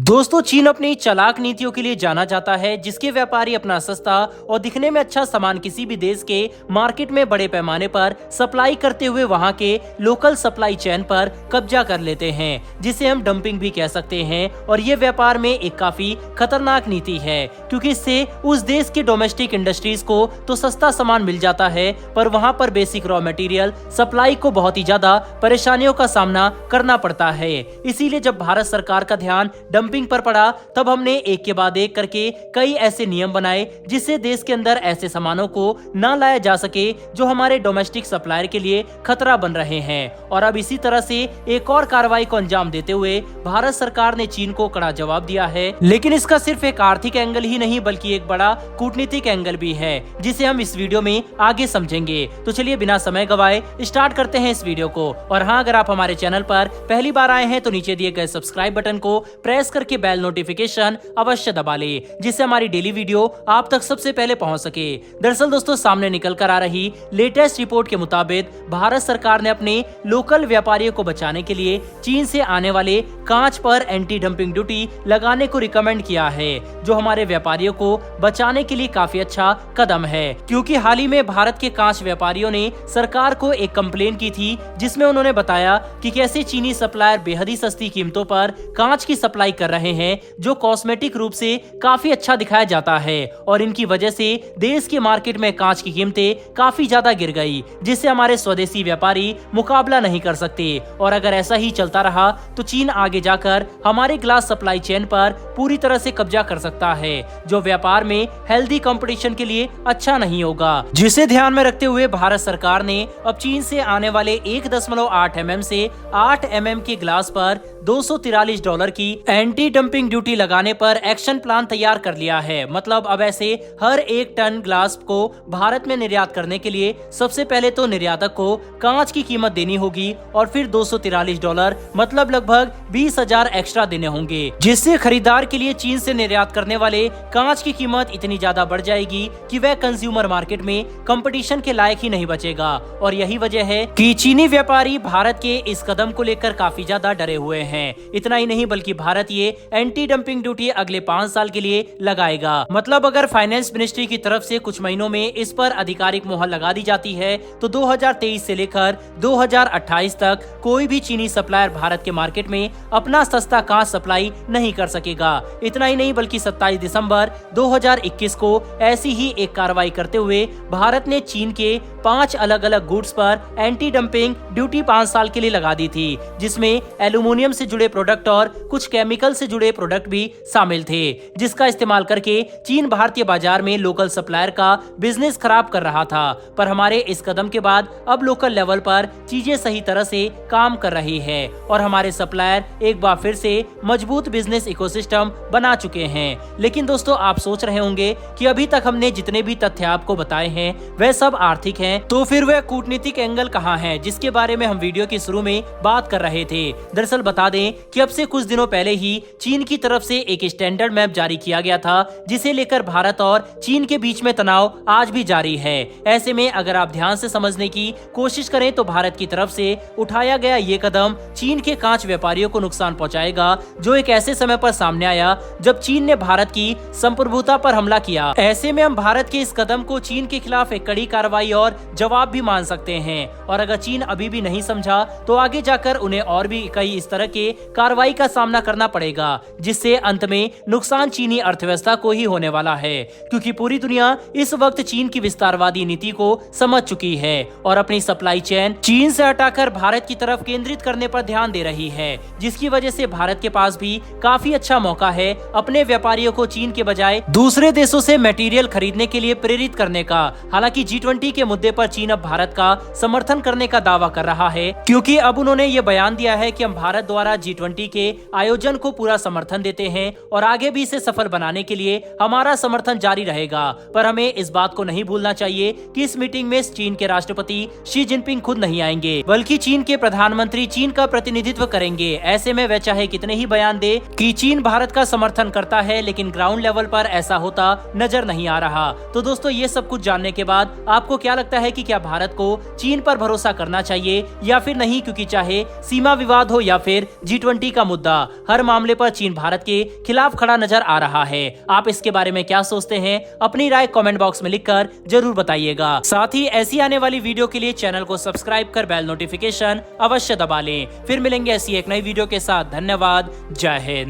दोस्तों, चीन अपनी चालाक नीतियों के लिए जाना जाता है, जिसके व्यापारी अपना सस्ता और दिखने में अच्छा सामान किसी भी देश के मार्केट में बड़े पैमाने पर सप्लाई करते हुए वहां के लोकल सप्लाई चेन पर कब्जा कर लेते हैं, जिसे हम डंपिंग भी कह सकते हैं। और ये व्यापार में एक काफी खतरनाक नीति है, क्योंकि इससे उस देश की डोमेस्टिक इंडस्ट्रीज को तो सस्ता सामान मिल जाता है, पर वहां पर बेसिक रॉ मटेरियल सप्लाई को बहुत ही ज्यादा परेशानियों का सामना करना पड़ता है। इसीलिए जब भारत सरकार का ध्यान डंपिंग पर पड़ा, तब हमने एक के बाद एक करके कई ऐसे नियम बनाए, जिससे देश के अंदर ऐसे सामानों को न लाया जा सके जो हमारे डोमेस्टिक सप्लायर के लिए खतरा बन रहे हैं। और अब इसी तरह से एक और कार्रवाई को अंजाम देते हुए भारत सरकार ने चीन को कड़ा जवाब दिया है। लेकिन इसका सिर्फ एक आर्थिक एंगल ही नहीं, बल्कि एक बड़ा कूटनीतिक एंगल भी है, जिसे हम इस वीडियो में आगे समझेंगे। तो चलिए बिना समय गवाए स्टार्ट करते हैं इस वीडियो को। और हाँ, अगर आप हमारे चैनल पर पहली बार आए हैं तो नीचे दिए गए सब्सक्राइब बटन को प्रेस करके बेल नोटिफिकेशन अवश्य दबा ले, जिससे हमारी डेली वीडियो आप तक सबसे पहले पहुंच सके। दरअसल दोस्तों, सामने निकल कर आ रही लेटेस्ट रिपोर्ट के मुताबिक भारत सरकार ने अपने लोकल व्यापारियों को बचाने के लिए चीन से आने वाले कांच पर एंटी डंपिंग ड्यूटी लगाने को रिकमेंड किया है, जो हमारे व्यापारियों को बचाने के लिए काफी अच्छा कदम है। क्योंकि हाल ही में भारत के कांच व्यापारियों ने सरकार को एक कंप्लेन की थी, जिसमें उन्होंने बताया कि कैसे चीनी सप्लायर बेहद ही सस्ती कीमतों पर कांच की सप्लाई कर रहे हैं, जो कॉस्मेटिक रूप से काफी अच्छा दिखाया जाता है। और इनकी वजह से देश के मार्केट में कांच की कीमतें काफी ज्यादा गिर गई, जिससे हमारे स्वदेशी व्यापारी मुकाबला नहीं कर सकते। और अगर ऐसा ही चलता रहा तो चीन आगे जाकर हमारे ग्लास सप्लाई चेन पर पूरी तरह से कब्जा कर सकता है, जो व्यापार में हेल्दी कंपटीशन के लिए अच्छा नहीं होगा। जिसे ध्यान में रखते हुए भारत सरकार ने अब चीन से आने वाले 1.8 mm से 8 mm के ग्लास पर $243 की एंटी डंपिंग ड्यूटी लगाने पर एक्शन प्लान तैयार कर लिया है। मतलब अब ऐसे हर 1 टन ग्लास को भारत में निर्यात करने के लिए सबसे पहले तो निर्यातक को कांच की कीमत देनी होगी, और फिर $243 मतलब लगभग 20,000 एक्स्ट्रा देने होंगे, जिससे खरीदार के लिए चीन से निर्यात करने वाले कांच की कीमत इतनी ज्यादा बढ़ जाएगी कि वह कंज्यूमर मार्केट में कंपटीशन के लायक ही नहीं बचेगा। और यही वजह है कि चीनी व्यापारी भारत के इस कदम को लेकर काफी ज्यादा डरे हुए हैं। इतना ही नहीं, बल्कि भारत ये एंटी डंपिंग ड्यूटी अगले 5 साल के लिए लगाएगा। मतलब अगर फाइनेंस मिनिस्ट्री की तरफ से कुछ महीनों में इस पर आधिकारिक मोहर लगा दी जाती है, तो 2023 से लेकर 2028 तक कोई भी चीनी सप्लायर भारत के मार्केट में अपना सस्ता कांच सप्लाई नहीं कर सकेगा। इतना ही नहीं, बल्कि 27 दिसंबर 2021 को ऐसी ही एक कार्रवाई करते हुए भारत ने चीन के 5 अलग अलग गुड्स पर एंटी डंपिंग ड्यूटी 5 साल के लिए लगा दी थी, जिसमें एल्यूमिनियम से जुड़े प्रोडक्ट और कुछ केमिकल से जुड़े प्रोडक्ट भी शामिल थे, जिसका इस्तेमाल करके चीन भारतीय बाजार में लोकल सप्लायर का बिजनेस खराब कर रहा था। पर हमारे इस कदम के बाद अब लोकल लेवल पर चीजें सही तरह से काम कर रही है, और हमारे सप्लायर एक बार फिर से मजबूत बिजनेस इकोसिस्टम बना चुके हैं। लेकिन दोस्तों, आप सोच रहे होंगे कि अभी तक हमने जितने भी तथ्य आपको बताए हैं वह सब आर्थिक हैं, तो फिर वह कूटनीतिक एंगल कहाँ है, जिसके बारे में हम वीडियो की शुरू में बात कर रहे थे। दरअसल बता दें कि अब से कुछ दिनों पहले ही चीन की तरफ से एक स्टैंडर्ड मैप जारी किया गया था, जिसे लेकर भारत और चीन के बीच में तनाव आज भी जारी है। ऐसे में अगर आप ध्यान से समझने की कोशिश करें तो भारत की तरफ से उठाया गया ये कदम चीन के कांच व्यापारियों को नुकसान पहुंचाएगा, जो एक ऐसे समय पर सामने आया जब चीन ने भारत की संप्रभुता पर हमला किया। ऐसे में हम भारत के इस कदम को चीन के खिलाफ एक कड़ी कार्रवाई और जवाब भी मान सकते हैं। और अगर चीन अभी भी नहीं समझा तो आगे जाकर उन्हें और भी कई इस तरह के कार्रवाई का सामना करना पड़ेगा, जिससे अंत में नुकसान चीनी अर्थव्यवस्था को ही होने वाला है। क्योंकि पूरी दुनिया इस वक्त चीन की विस्तारवादी नीति को समझ चुकी है और अपनी सप्लाई चेन चीन से हटाकर भारत की तरफ केंद्रित करने पर ध्यान दे रही है, जिसकी वजह से भारत के पास भी काफी अच्छा मौका है अपने व्यापारियों को चीन के बजाय दूसरे देशों से मटेरियल खरीदने के लिए प्रेरित करने का। हालांकि G20 के मुद्दे पर चीन अब भारत का समर्थन करने का दावा कर रहा है, क्योंकि अब उन्होंने ये बयान दिया है कि हम भारत द्वारा G20 के आयोजन को पूरा समर्थन देते हैं और आगे भी इसे सफल बनाने के लिए हमारा समर्थन जारी रहेगा। पर हमें इस बात को नहीं भूलना चाहिए कि इस मीटिंग में चीन के राष्ट्रपति शी जिनपिंग खुद नहीं आएंगे, बल्कि चीन के प्रधानमंत्री चीन का प्रतिनिधित्व करेंगे। ऐसे में वह चाहे कितने ही बयान दे कि चीन भारत का समर्थन करता है, लेकिन ग्राउंड लेवल पर ऐसा होता नजर नहीं आ रहा। तो दोस्तों, ये सब कुछ जानने के बाद आपको क्या लगता है कि क्या भारत को चीन पर भरोसा करना चाहिए या फिर नहीं? क्योंकि चाहे सीमा विवाद हो या फिर G20 का मुद्दा, हर मामले पर चीन भारत के खिलाफ खड़ा नजर आ रहा है। आप इसके बारे में क्या सोचते हैं? अपनी राय कमेंट बॉक्स में लिखकर जरूर बताइएगा। साथ ही ऐसी आने वाली वीडियो के लिए चैनल को सब्सक्राइब कर बेल नोटिफिकेशन अवश्य दबा लें। फिर मिलेंगे ऐसी एक नई वीडियो के साथ। धन्यवाद। जय हिंद।